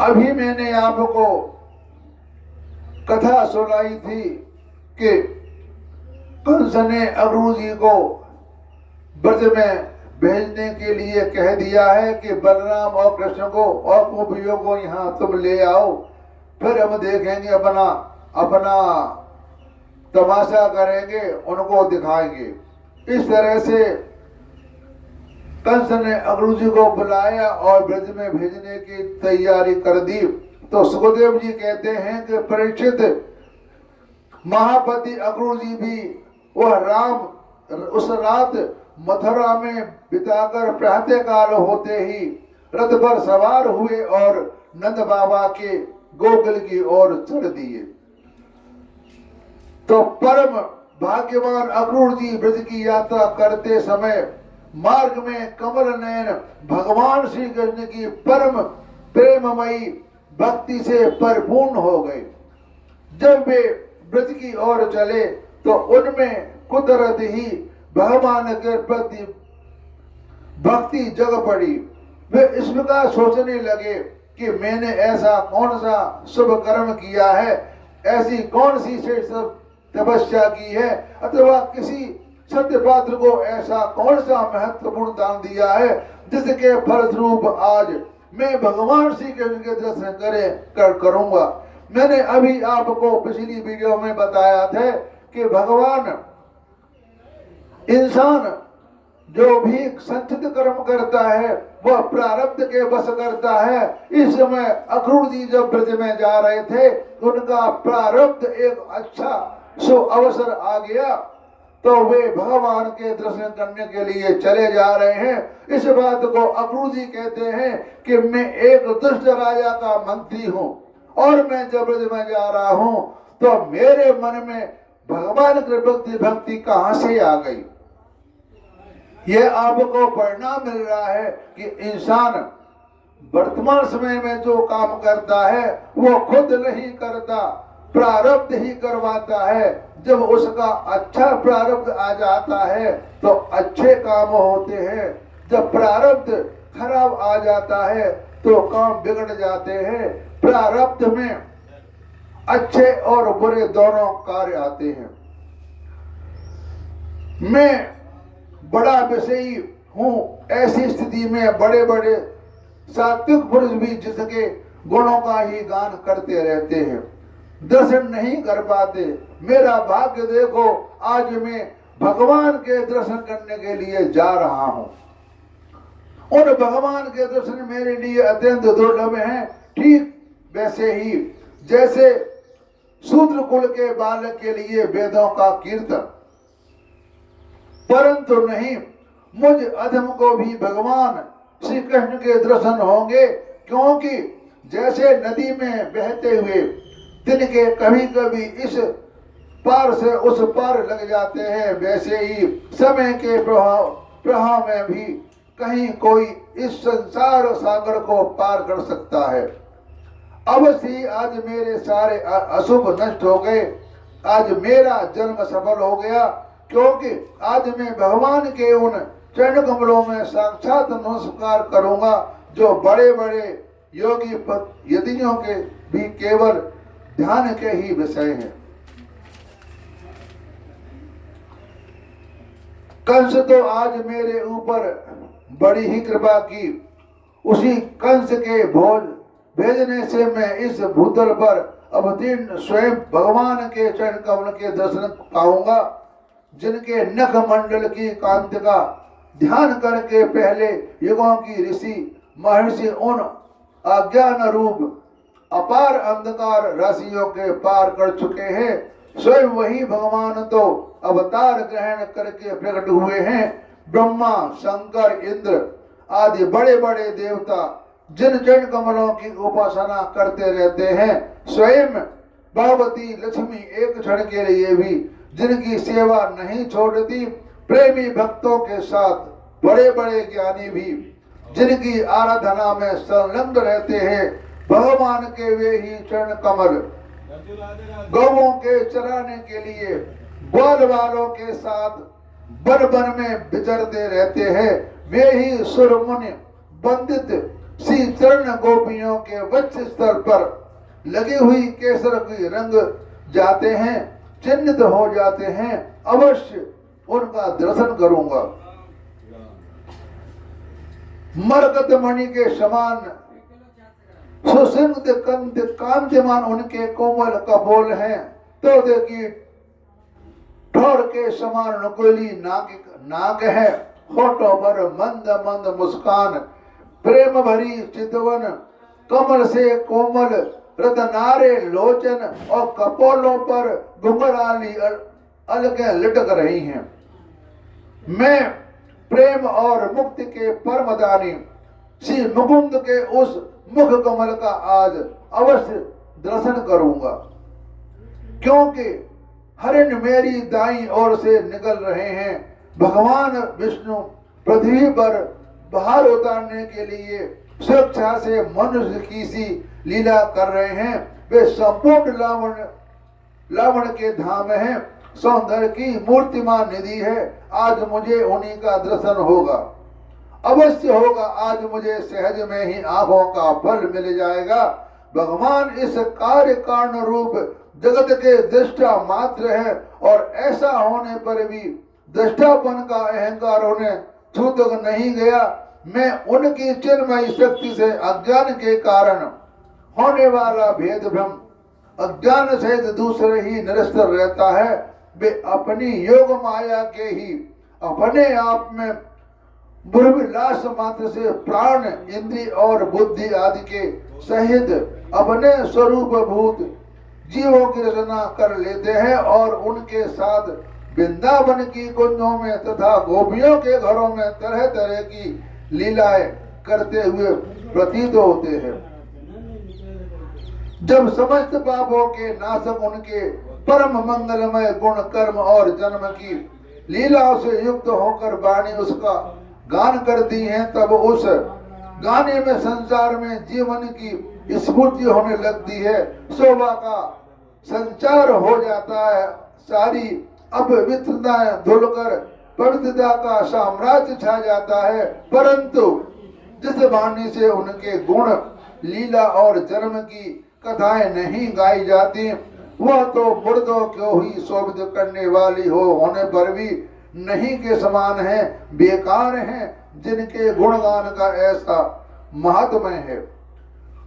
अभी मैंने आपको कथा सुनाई थी कि कंस ने अगरू जी को ब्रज में भेजने के लिए कह दिया है कि बलराम और कृष्ण को और गोपियों को यहाँ तुम ले आओ, फिर हम देखेंगे, अपना अपना तमाशा करेंगे, उनको दिखाएंगे। इस तरह से कंस ने अगरू जी को बुलाया और ब्रज में भेजने की तैयारी कर दी। तो सुखदेव जी कहते हैं कि परीक्षित, महापति अगरू जी भी वह राम उस रात मथुरा में बिताकर प्रातः काल होते ही रथ पर सवार हुए और नंद बाबा के गोकुल की ओर चढ़ दिए। तो परम भाग्यवान अक्रूर जी ब्रज की यात्रा करते समय मार्ग में कमल नयन भगवान श्री कृष्ण की परम प्रेममयी भक्ति से परिपूर्ण हो गए। जब वे ब्रज की ओर चले तो उनमें कुदरत ही भगवान के प्रति भक्ति जग पड़ी। वे इस प्रकार सोचने लगे कि मैंने ऐसा कौन सा शुभ कर्म किया है, ऐसी कौन सी श्रेष्ठ तपस्या की है, अथवा किसी सत्य पात्र को ऐसा कौन सा महत्वपूर्ण दान दिया है जिसके फलस्वरूप आज मैं भगवान श्री कृष्ण के दर्शन करूंगा। मैंने अभी आपको पिछली वीडियो में बताया था कि भगवान इंसान जो भी संचित कर्म करता है वह प्रारब्ध के बस करता है। इस समय अक्रूर जी जब ब्रज में जा रहे थे, उनका प्रारब्ध एक अच्छा शुभ अवसर आ गया, तो वे भगवान के दर्शन करने के लिए चले जा रहे हैं। इस बात को अक्रूर जी कहते हैं कि मैं एक दुष्ट राजा का मंत्री हूँ और मैं जब ब्रज में जा रहा हूँ तो मेरे मन में भगवान की भक्ति कहाँ से आ गई। यह आपको परिणाम मिल रहा है कि इंसान वर्तमान समय में जो काम करता है वो खुद नहीं करता, प्रारब्ध ही करवाता है। जब उसका अच्छा प्रारब्ध आ जाता है तो अच्छे काम होते हैं, जब प्रारब्ध खराब आ जाता है तो काम बिगड़ जाते हैं। प्रारब्ध में अच्छे और बुरे दोनों कार्य आते हैं। मैं बड़ा विषयी हूँ, ऐसी स्थिति में बड़े बड़े सात्विक पुरुष भी जिसके गुणों का ही गान करते रहते हैं, दर्शन नहीं कर पाते। मेरा भाग्य देखो, आज मैं भगवान के दर्शन करने के लिए जा रहा हूँ। उन भगवान के दर्शन मेरे लिए अत्यंत दुर्लभ हैं। ठीक वैसे ही जैसे शूद्र कुल के बालक के लिए वेदों का कीर्तन, परंतु नहीं, मुझ अधम को भी भगवान श्री कृष्ण के दर्शन होंगे, क्योंकि जैसे नदी में बहते हुए तिनके कभी कभी इस पार से उस पार लग जाते हैं, वैसे ही समय के प्रभाव में भी कहीं कोई इस संसार सागर को पार कर सकता है। अवश्य ही आज मेरे सारे अशुभ नष्ट हो गए, आज मेरा जन्म सफल हो गया, क्योंकि आज मैं भगवान के उन चरण कमलों में साक्षात नमस्कार करूंगा जो बड़े बड़े योगी यतियों के भी केवल ध्यान के ही विषय हैं। कंस तो आज मेरे ऊपर बड़ी ही कृपा की, उसी कंस के भोज भेजने से मैं इस भूतल पर अवतीर्ण स्वयं भगवान के चरण कमल के दर्शन पाऊंगा, जिनके नख मंडल की कांति का ध्यान करके पहले युगों की ऋषि महर्षि उन अज्ञान रूप अपार अंधकार राशियों के पार कर चुके हैं। स्वयं वही भगवान तो अवतार ग्रहण करके प्रकट हुए हैं। ब्रह्मा, शंकर, इंद्र आदि बड़े बड़े देवता जिन चरण कमलों की उपासना करते रहते हैं, स्वयं भगवती लक्ष्मी एक क्षण के लिए भी जिनकी सेवा नहीं छोड़ती, प्रेमी भक्तों के साथ बड़े बड़े ज्ञानी भी जिनकी आराधना में संलग्न रहते हैं, भगवान के वे ही चरण कमल गौओं के चराने के लिए ग्वाल वालों के साथ वन वन में विचरते रहते हैं। वे ही सुर मुनि वंदित श्री चरण गोपियों के वक्ष स्थल पर लगी हुई केसर की रंग जाते हैं, चिन्हित हो जाते हैं, अवश्य उनका दर्शन करूंगा। मरकत मणि के समान सुसिंद कंद कांतिमान उनके कोमल कपोल हैं, तो देखिए ठोर के समान नुकीली नाक है, होठों पर मंद मंद मुस्कान, प्रेम भरी चितवन, कमल से कोमल रतनारे लोचन और कपोलों पर घुंघराली अलगें लटक रही हैं। मैं प्रेम और मुक्ति के परमदानी श्री मुकुंद के उस मुख कमल का आज अवश्य दर्शन करूंगा, क्योंकि हरिण मेरी दाईं ओर से निकल रहे हैं। भगवान विष्णु पृथ्वी पर बाहर उतारने के लिए स्वेच्छा से मनुष्य की सी लीला कर रहे हैं। वे संपूर्ण लावण के धाम हैं, सौंदर्य की मूर्तिमान निधि है। आज मुझे उन्हीं का दर्शन होगा, अवश्य होगा। आज मुझे सहज में ही आंखों का फल मिल जाएगा। भगवान इस कार्य कारण रूप जगत के दृष्टा मात्र है, और ऐसा होने पर भी दृष्टापन का अहंकार उन्हें छूट नहीं गया। मैं उनकी चिन्मयी शक्ति से अज्ञान के कारण होने वाला भेद भ्रम अज्ञान सहित दूसरे ही निरस्तर रहता है। वे अपनी योग माया के ही अपने आप में बुर्विलास मात्र से प्राण इंद्रिय और बुद्धि आदि के सहित अपने स्वरूप भूत जीवों की रचना कर लेते हैं, और उनके साथ वृंदावन की कुंजों में तथा गोपियों के घरों में तरह तरह की लीलाएं करते हुए प्रतीत होते हैं। जब समस्त पापों के नाशक उनके परम मंगलमय गुण कर्म और जन्म की लीलाओं से युक्त होकर वाणी उसका गान करती है, तब उस गाने में संसार में जीवन की स्फूर्ति होने लगती है। शोभा का संचार हो जाता है, सारी अपवित्रताएं धुलकर पवित्रता का साम्राज्य छा जाता है। परंतु जिस वाणी से उनके गुण लीला और जन्म की कथाएं नहीं गाई जाती, वह तो मुर्दों को ही शोभित करने वाली होने पर भी नहीं के समान है, बेकार हैं, जिनके गुणगान का ऐसा महात्म्य है।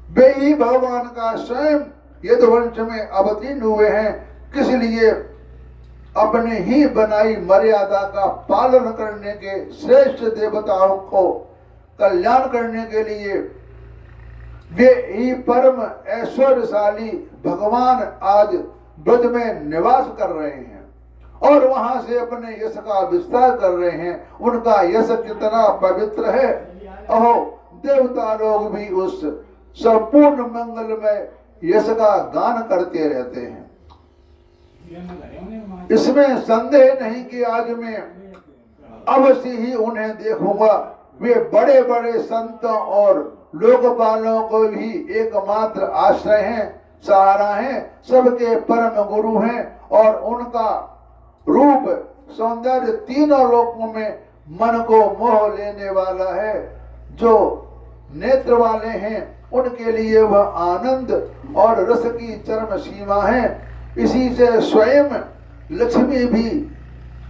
वे ही भगवान का स्वयं यदुवंश में अवतीर्ण हुए हैं, किस लिए अपने ही बनाई मर्यादा का पालन करने के श्रेष्ठ देवताओं को कल्याण करने के लिए वे ही परम ऐश्वर्यशाली भगवान आज ब्रज में निवास कर रहे हैं, और वहां से अपने यश का विस्तार कर रहे हैं। उनका यश कितना पवित्र है, अहो देवता लोग भी उस संपूर्ण मंगलमय यश का गान करते रहते हैं। इसमें संदेह नहीं कि आज मैं अवश्य ही उन्हें देखूंगा। वे बड़े बड़े संतों और लोकपालों को भी एकमात्र आश्रय हैं, सहारा हैं, सबके परम गुरु हैं, और उनका रूप सौंदर्य तीनों लोकों में मन को मोह लेने वाला है। जो नेत्र वाले हैं उनके लिए वह आनंद और रस की चरम सीमा है। इसी से स्वयं लक्ष्मी भी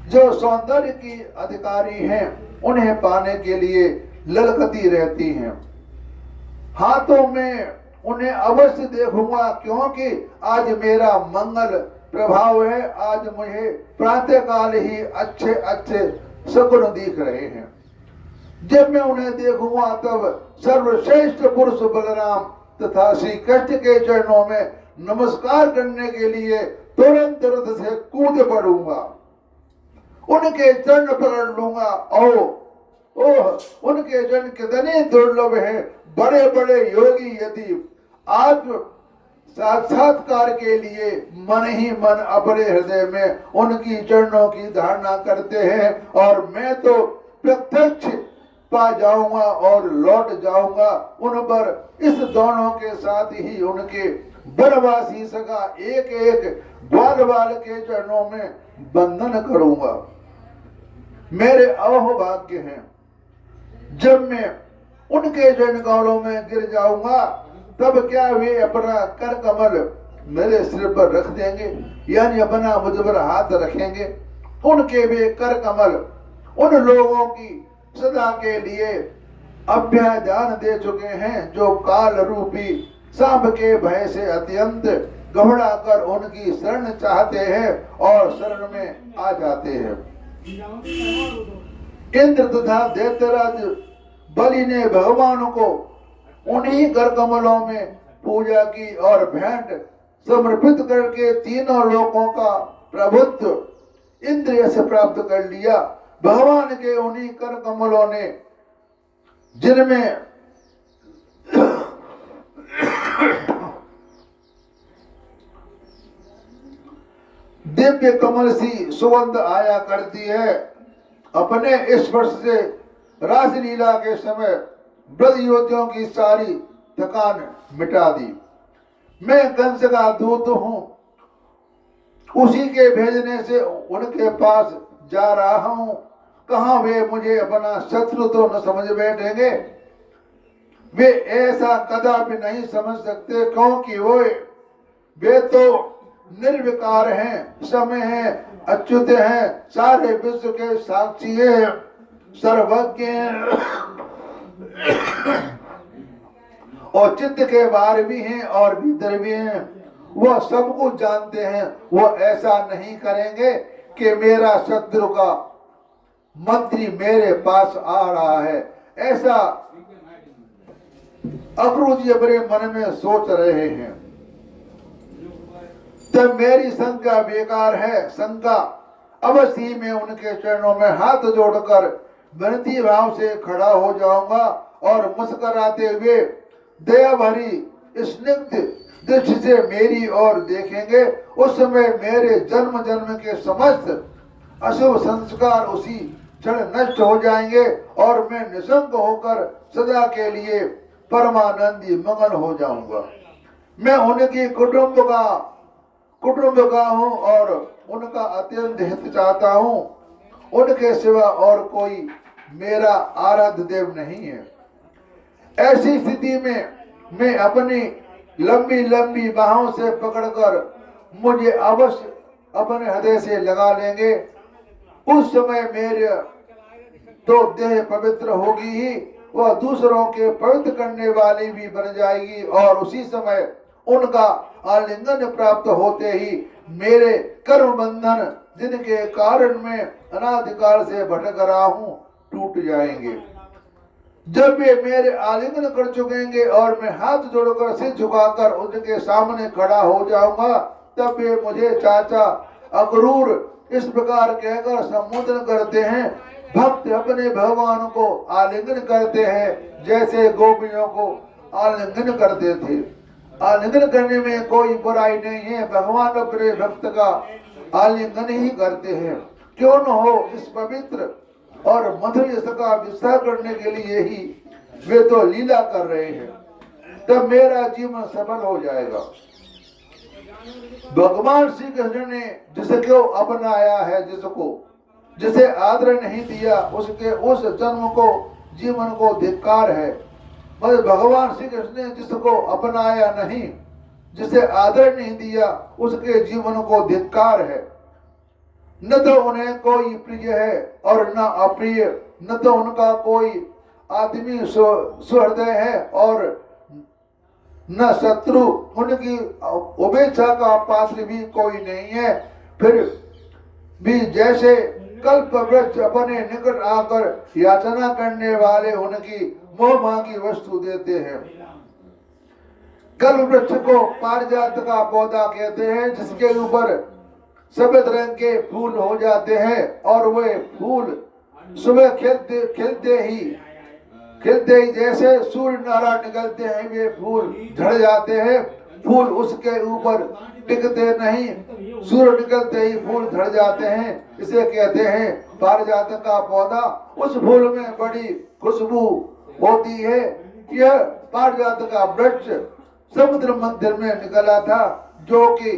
जो सौंदर्य की अधिकारी हैं, उन्हें पाने के लिए ललकती रहती हैं। हाथों में उन्हें अवश्य देखूंगा, क्योंकि आज मेरा मंगल प्रभाव है। आज मुझे प्रातः काल ही अच्छे अच्छे सगुन दिख रहे हैं। जब मैं उन्हें देखूंगा तब सर्वश्रेष्ठ पुरुष बलराम तथा श्री कृष्ण के चरणों में नमस्कार करने के लिए तुरंत रथ से कूद पड़ूंगा, उनके चरण पकड़ लूंगा। ओह उनके चरण कितने दुर्लभ हैं। बड़े बड़े योगी यदि आत्म साक्षात्कार के लिए मन ही मन अपने हृदय में उनकी चरणों की धारणा करते हैं, और मैं तो प्रत्यक्ष पा जाऊंगा और लौट जाऊंगा उन पर। इस दोनों के साथ ही उनके बनवासी सगा एक एक ग्वाल बाल के चरणों में बंधन करूंगा। मेरे अहोभाग्य हैं, जब मैं उनके चरणकमलों में गिर जाऊंगा, तब क्या वे अपना कर कमल मेरे सिर पर रख देंगे, यानी अपना मुझ पर हाथ रखेंगे। उनके वे कर कमल उन लोगों की सदा के लिए अभ्य दान दे चुके हैं, जो काल रूपी सांप के भय से अत्यंत घबरा कर उनकी शरण चाहते हैं और शरण में आ जाते हैं। इंद्र तथा दैत्यराज बलि ने भगवान को उन्हीं कर कमलों में पूजा की और भेंट समर्पित करके तीनों लोकों का प्रभुत्व इंद्रिय से प्राप्त कर लिया। भगवान के उन्हीं कर कमलों ने, जिनमें दिव्य कमल सी सुगंध आया करती है, अपने स्पर्श से रासलीला के समय ब्रज युवतियों की सारी थकान मिटा दी। मैं कंस का दूत हूं, उसी के भेजने से उनके पास जा रहा हूं। कहां वे मुझे अपना शत्रु तो न समझ बैठेंगे। वे ऐसा कदापि नहीं समझ सकते, क्योंकि वे तो निर्विकार हैं, समय हैं, अच्युत हैं, सारे विश्व के साक्षी हैं, सर्वज्ञ हैं और चित्त के बाहर भी हैं और भीतर भी हैं। वह सब कुछ जानते हैं। वो ऐसा नहीं करेंगे कि मेरा शत्रु का मंत्री मेरे पास आ रहा है, ऐसा अक्रूर जी अपने मन में सोच रहे हैं। तब मेरी शंका बेकार है। शंका अवश्य ही मैं उनके चरणों में हाथ जोड़कर विनती भाव से खड़ा हो जाऊंगा और मुस्कुराते हुए दया भरी स्निग्ध दृष्टि से मेरी ओर देखेंगे। उस समय मेरे जन्म जन्म के समस्त अशुभ संस्कार उसी क्षण नष्ट हो जाएंगे और मैं निशंक होकर सदा के लिए परमानंदी मगन हो जाऊंगा। मैं उनकी कुटुंब का हूँ और उनका अत्यंत हित चाहता हूँ। उनके सिवा और कोई मेरा आराध्य देव नहीं है। ऐसी स्थिति में मैं अपनी लंबी लंबी बाहों से पकड़कर मुझे अवश्य अपने हृदय से लगा लेंगे। उस समय मेरे तो देह पवित्र होगी ही, वह दूसरों के पवित्र करने वाली भी बन जाएगी और उसी समय उनका आलिंगन प्राप्त होते ही मेरे कर्म बंधन, जिनके कारण मैं अनादिकाल से भटक रहा हूँ, टूट जाएंगे। जब वे मेरे आलिंगन कर चुकेंगे और मैं हाथ जोड़कर सिर झुकाकर उनके सामने खड़ा हो जाऊंगा, तब वे मुझे चाचा अक्रूर इस प्रकार कहकर संबोधन करते हैं। भक्त अपने भगवान को आलिंगन करते हैं जैसे गोपियों को आलिंगन करते थे। आलिंगन करने में कोई बुराई नहीं है। भगवान अपने भक्त का आलिंगन ही करते हैं। क्यों न हो, इस पवित्र और मधुर यश का विस्तार करने के लिए ही वे तो लीला कर रहे हैं। तब मेरा जीवन सफल हो जाएगा। भगवान श्री कृष्ण ने जिसको अपनाया है, जिसे आदर नहीं दिया, उसके उस जन्म को जीवन को धिक्कार है। मगर भगवान श्री कृष्ण ने जिसको अपनाया नहीं, जिसे आदर नहीं दिया, उसके जीवन को धिक्कार है। न तो उन्हें कोई प्रिय है और न अप्रिय, न तो उनका कोई आदमी सुहृदय है और न शत्रु। उनकी उपेक्षा का पात्र भी कोई नहीं है। फिर भी जैसे कल्प वृक्ष अपने निकट आकर याचना करने वाले उनकी मोह मांगी वस्तु देते हैं। कल्प वृक्ष को पारिजात का पौधा कहते हैं, जिसके ऊपर सफेद रंग के फूल हो जाते हैं और वे फूल सुबह खिलते ही जैसे सूर्य नारायण निकलते हैं, वे फूल झड़ जाते हैं। फूल उसके ऊपर टिकते नहीं, सूर्य निकलते ही फूल झड़ जाते हैं। इसे कहते हैं पारिजात का पौधा। उस फूल में बड़ी खुशबू होती है। यह पारिजात का वृक्ष समुद्र मध्य में निकला था, जो कि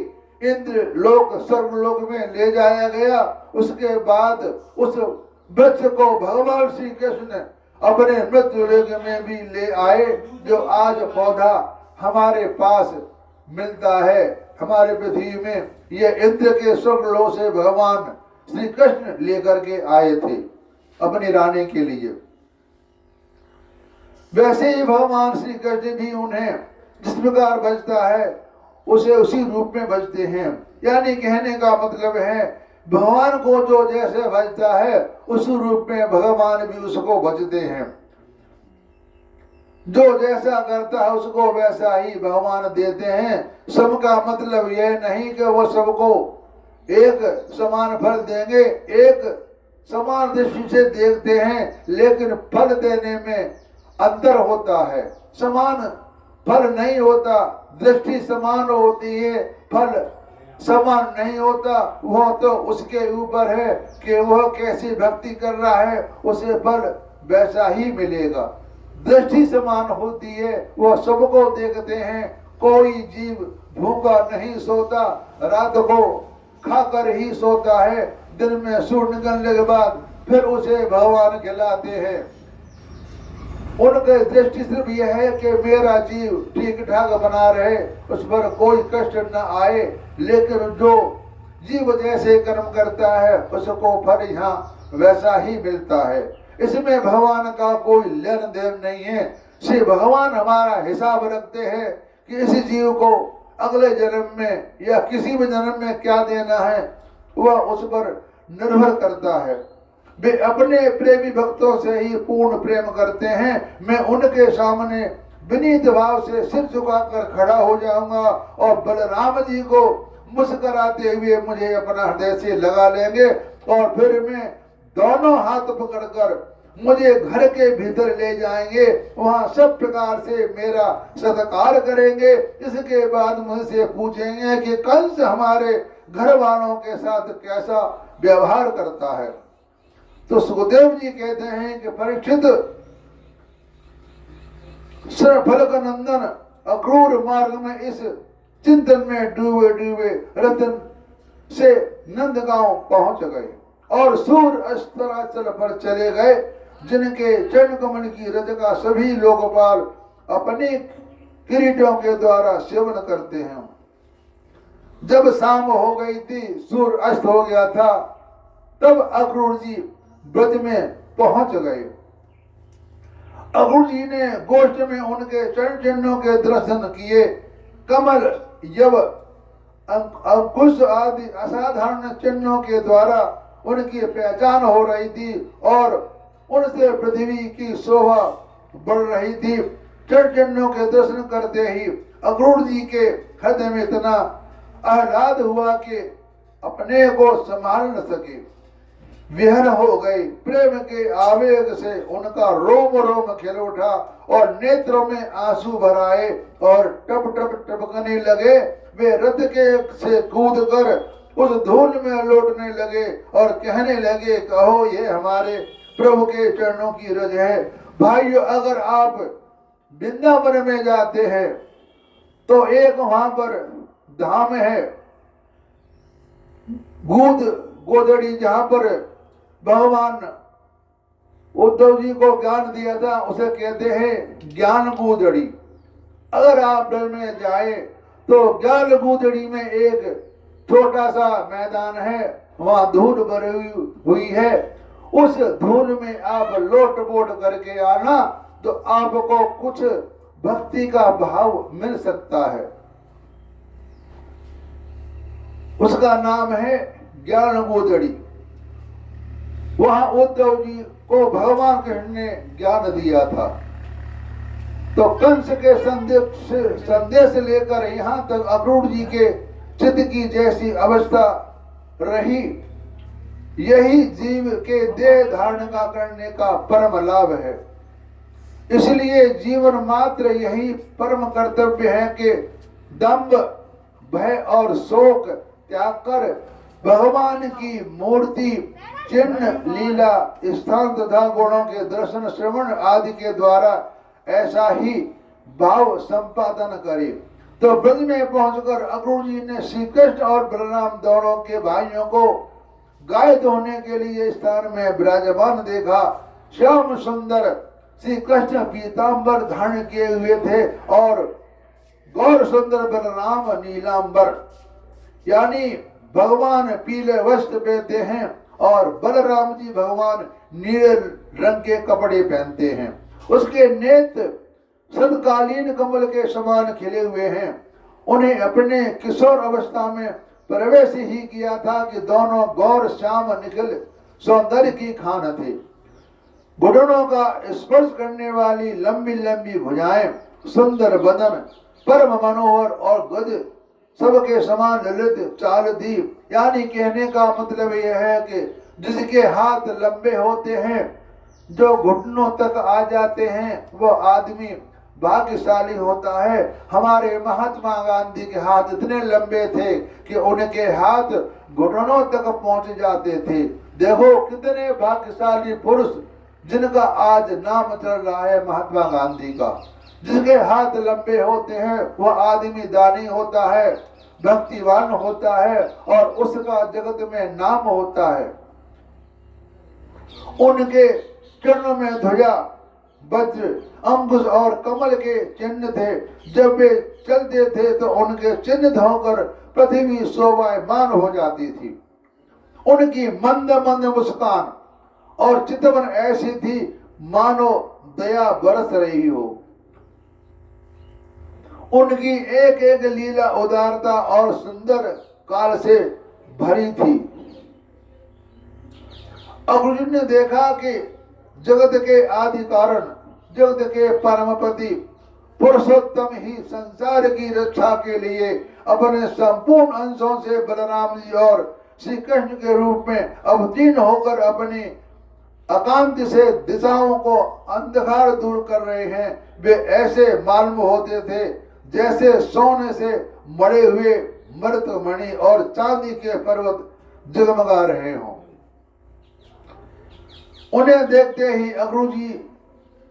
इंद्र लोक स्वर्ग लोक में ले जाया गया। उसके बाद उस वृक्ष को भगवान श्री कृष्ण अपने मृत्यु लोक में भी ले आए, जो आज पौधा हमारे पास मिलता है हमारे पृथ्वी में। ये इंद्र के स्वर्गलोक से भगवान श्री कृष्ण लेकर के आए थे अपनी रानी के लिए। वैसे ही भगवान श्री कृष्ण भी उन्हें जिस प्रकार भजता है उसे उसी रूप में भजते हैं। यानी कहने का मतलब है भगवान को जो जैसे भजता है उस रूप में भगवान भी उसको भजते हैं। जो जैसा करता है उसको वैसा ही भगवान देते हैं। सबका मतलब यह नहीं कि वो सबको एक समान फल देंगे, एक समान दृष्टि से देखते हैं, लेकिन फल देने में अंतर होता है। समान फल नहीं होता, दृष्टि समान होती है, फल समान नहीं होता। वह तो उसके ऊपर है कि वह कैसी भक्ति कर रहा है, उसे फल वैसा ही मिलेगा। दृष्टि समान होती है, वह सबको देखते हैं। कोई जीव भूखा नहीं सोता, रात को खाकर ही सोता है, दिन में सूर्य निकलने के बाद फिर उसे भगवान खिलाते हैं। उनके दृष्टि सिर्फ यह है कि मेरा जीव ठीक ठाक बना रहे, उस पर कोई कष्ट न आए। लेकिन जो जीव जैसे कर्म करता है उसको फल यहाँ वैसा ही मिलता है। इसमें भगवान का कोई लेन देन नहीं है। श्री भगवान हमारा हिसाब रखते हैं कि इस जीव को अगले जन्म में या किसी भी जन्म में क्या देना है, वह उस पर निर्भर करता है। वे अपने प्रेमी भक्तों से ही पूर्ण प्रेम करते हैं। मैं उनके सामने विनीत भाव से सिर झुकाकर खड़ा हो जाऊंगा और बलराम जी को मुस्कुराते हुए मुझे अपना हृदय से लगा लेंगे और फिर मैं दोनों हाथ पकड़कर मुझे घर के भीतर ले जाएंगे। वहां सब प्रकार से मेरा सत्कार करेंगे। इसके बाद मुझसे पूछेंगे कि कंस हमारे घर वालों के साथ कैसा व्यवहार करता है। तो सुखदेव जी कहते हैं कि परीक्षित, फलक नंदन अक्रूर मार्ग में इस चिंतन में डूबे डूबे रतन से नंदगांव पहुंच गए और सूर्य अस्ताचल पर चले गए, जिनके चरण कमल की रज का सभी लोकपाल अपने किरीटों के द्वारा सेवन करते हैं। जब शाम हो गई थी, सूर्य अस्त हो गया था, तब अक्रूर जी ब्रज में पहुंच गए। अक्रूर जी ने गोष्ठ में उनके चरण चिन्हों के दर्शन किए। कमल, यव, अंकुश आदि असाधारण चिन्हों के द्वारा उनकी पहचान हो रही थी और उनसे पृथ्वी की शोभा बढ़ रही थी। चरण चिन्हों के दर्शन करते ही अक्रूर जी के हृदय में इतना आह्लाद हुआ कि अपने को संभाल न सके, विहर हो गई। प्रेम के आवेग से उनका रोम रोम खिल उठा और नेत्रों में आंसू भर आए और टप टप टपकने लगे। वे रथ के से कूद कर उस धूल में लौटने लगे और कहने लगे, कहो ये हमारे प्रभु के चरणों की रज है। भाइयों, अगर आप वृंदावन में जाते हैं तो एक वहां पर धाम है गोदड़ी, जहां पर भगवान उद्धव जी को ज्ञान दिया था, उसे कहते हैं ज्ञान गोदड़ी। अगर आप डर में जाए तो ज्ञान गोदड़ी में एक छोटा सा मैदान है, वहां धूल भरी हुई है। उस धूल में आप लोट पोट करके आना तो आपको कुछ भक्ति का भाव मिल सकता है। उसका नाम है ज्ञान गोदड़ी। वहां उद्धव जी को भगवान कृष्ण ने ज्ञान दिया था। तो कंस के संदेश लेकर यहाँ तक अक्रूर जी के चित्त की जैसी अवस्था रही। यही जीव के देह धारण का करने का परम लाभ है। इसलिए जीवन मात्र यही परम कर्तव्य है कि दंभ, भय और शोक त्याग कर भगवान की मूर्ति, चिन्ह, लीला, स्थान तथा गुणों के दर्शन, श्रवण आदि के द्वारा ऐसा ही भाव संपादन करे। तो ब्रज में पहुंचकर अक्रूर जी ने श्री कृष्ण और बलराम दोनों के भाइयों को गाय धोने के लिए स्थान में विराजमान देखा। श्याम सुंदर श्री कृष्ण पीतांबर धारण किए हुए थे और गौर सुंदर बलराम नीलांबर, यानी भगवान पीले वस्त्र पहनते हैं और बलराम जी भगवान नीले रंग के कपड़े पहनते हैं। उसके नेत्र सदकालीन कमल के समान खिले हुए हैं। उन्हें अपने किशोर अवस्था में प्रवेश ही किया था कि दोनों गौर श्याम निखिल सौंदर्य की खान थे। घुटनों का स्पर्श करने वाली लंबी लंबी भुजाएं, सुंदर बदन, परम मनोहर और गज सबके समान ललित चाल थी। यानी कहने का मतलब यह है कि जिसके हाथ लंबे होते हैं, जो घुटनों तक आ जाते हैं, वह आदमी भाग्यशाली होता है। हमारे महात्मा गांधी के हाथ इतने लंबे थे कि उनके हाथ घुटनों तक पहुंच जाते थे। देखो कितने भाग्यशाली पुरुष जिनका आज नाम चल रहा है महात्मा गांधी का। जिसके हाथ लंबे होते हैं वह आदमी दानी होता है, भक्तिवान होता है और उसका जगत में नाम होता है। उनके चरणों में ध्वजा, वज्र, अंकुश और कमल के चिन्ह थे। जब वे चलते थे तो उनके चिन्ह होकर पृथ्वी शोभायमान हो जाती थी। उनकी मंद मंद मुस्कान और चितवन ऐसी थी मानो दया बरस रही हो। उनकी एक एक लीला उदारता और सुंदर काल से भरी थी। अर्जुन ने देखा कि जगत के आदि कारण, जगत के परमपति पुरुषोत्तम ही संसार की रक्षा के लिए अपने संपूर्ण अंशों से बलराम जी और श्री कृष्ण के रूप में अवतीर्ण होकर अपनी अकांत से दिशाओं को अंधकार दूर कर रहे हैं। वे ऐसे मालूम होते थे जैसे सोने से मड़े हुए मृत मणि और चांदी के पर्वत जगमगा रहे हों। उन्हें देखते ही अग्रु जी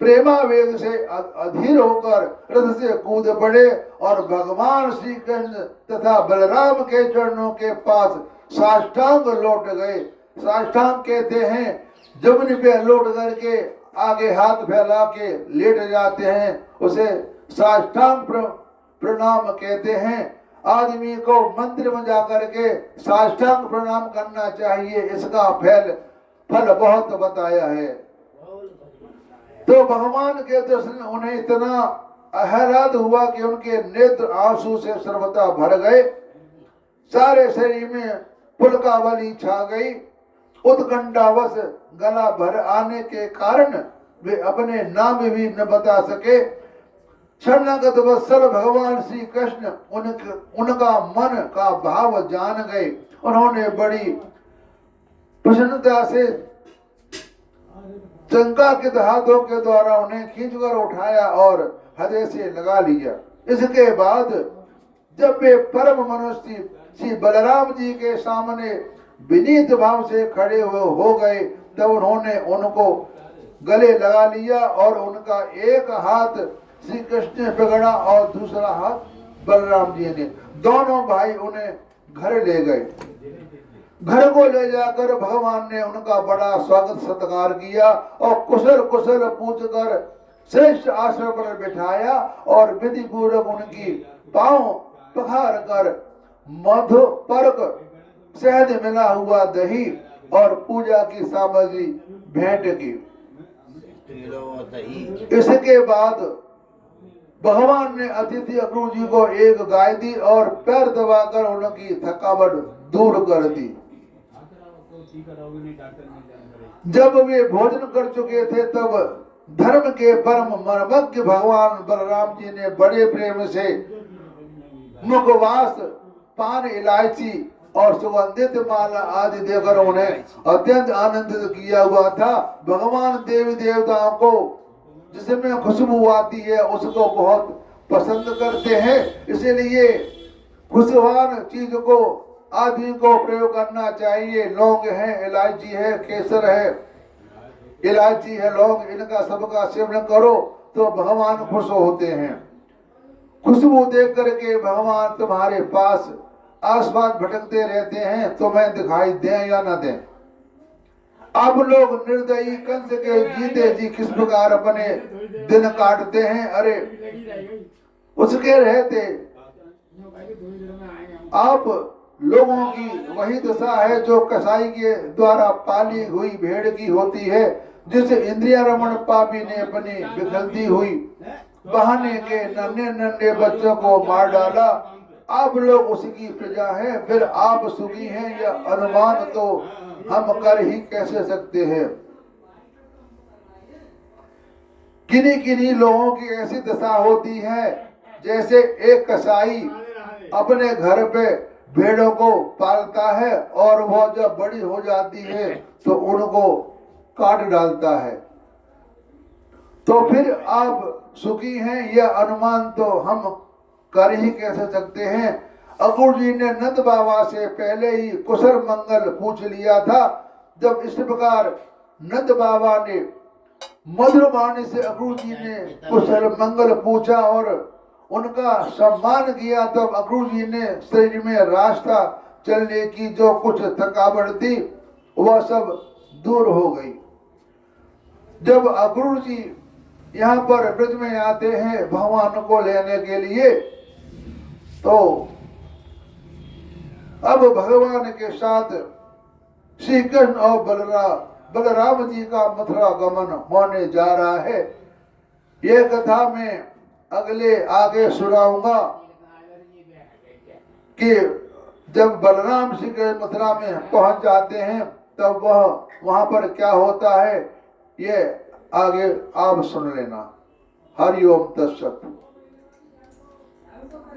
प्रेमावेग से अधीर होकर रथ से कूद पड़े और भगवान श्री कृष्ण तथा बलराम के चरणों के पास साष्टांग लौट गए। साष्टांग कहते हैं जमीन पे लौट करके आगे हाथ फैला के लेट जाते हैं, उसे साष्टांग प्रणाम कहते हैं। आदमी को मंदिर में जाकर के साष्टांग प्रणाम करना चाहिए, इसका फल बहुत बताया है। तो भगवान के दर्शन उन्हें इतना आह्लाद हुआ कि उनके नेत्र आंसू से सर्वथा भर गए। सारे शरीर में पुलकावली छा गई। उत्कंठावश गला भर आने के कारण वे अपने नाम भी न बता सके। शरणागत वत्सल भगवान श्री कृष्ण उनका मन का भाव जान गए। उन्होंने बड़ी प्रसन्नता से चंकाकित हाथों के द्वारा उन्हें खींचकर उठाया और हृदय से लगा लिया। इसके बाद जब वे परम मनुष्य श्री बलराम जी के सामने विनीत भाव से खड़े हो गए, तब उन्होंने उनको गले लगा लिया और उनका एक हाथ श्री कृष्ण ने पकड़ा और दूसरा हाथ बलराम जी ने। दोनों भाई उन्हें घर ले गए। घर को ले जाकर भगवान ने उनका बड़ा स्वागत सत्कार किया और कुशल कुशल पूछकर श्रेष्ठ आसन पर बिठाया और विधि पूर्वक उनकी पांव पखार कर मधु पर्क, शहद मिला हुआ दही और पूजा की सामग्री भेंट की। इसके बाद भगवान ने अतिथि अक्रू जी को एक गाय दी और पैर दबाकर उनकी थकावट दूर कर दी। जब वे भोजन कर चुके थे तब धर्म के परम मर्मज्ञ भगवान बलराम जी ने बड़े प्रेम से मुखवास, पान, इलायची और सुगंधित माला आदि देकर उन्हें अत्यंत आनंदित किया हुआ था। भगवान देवी देवताओं को जिसमें खुशबू आती है उसको बहुत पसंद करते हैं, इसीलिए खुशवान चीज को आदमी को प्रयोग करना चाहिए। लौंग है, इलायची है, केसर है, इलायची है, लौंग, इनका सबका सेवन करो तो भगवान खुश होते हैं। खुशबू देख करके भगवान तुम्हारे पास आसपास भटकते रहते हैं, तुम्हें दिखाई दें या न दें। आप लोग निर्दयी कंस के जीते जी किस प्रकार अपने दिन काटते हैं। अरे उसके रहते आप लोगों की वही दशा है जो कसाई के द्वारा पाली हुई भेड़ की होती है, जिस इंद्रिया रमण पापी ने अपनी विखलती हुई बहाने के नन्हे नन्हे बच्चों को मार डाला। आप लोग उसकी प्रजा है, फिर आप सुखी हैं यह अनुमान तो हम कर ही कैसे सकते हैं। किन्हीं किन्हीं लोगों की ऐसी दशा होती है जैसे एक कसाई अपने घर पे भेड़ों को पालता है और वो जब बड़ी हो जाती है तो उनको काट डालता है। तो फिर आप सुखी हैं यह अनुमान तो हम कर ही कैसे सकते हैं। अक्रूर जी ने नंद बाबा से पहले ही कुशल मंगल पूछ लिया था। जब इस प्रकार नंद बाबा ने मधुर वाणी से अक्रूर जी ने कुशल मंगल पूछा और उनका सम्मान किया, तब अक्रूर जी ने शरीर में रास्ता चलने की जो कुछ थकावट थी वह सब दूर हो गई। जब अक्रूर जी यहाँ पर ब्रज में आते हैं भगवान को लेने के लिए, तो अब भगवान के साथ श्री कृष्ण और बलराम जी का मथुरा गमन होने जा रहा है। यह कथा मैं अगले आगे सुनाऊंगा कि जब बलराम श्री कृष्ण मथुरा में पहुंच जाते हैं तब वह वहां पर क्या होता है ये आगे आप सुन लेना। हरि ओम तत्सत।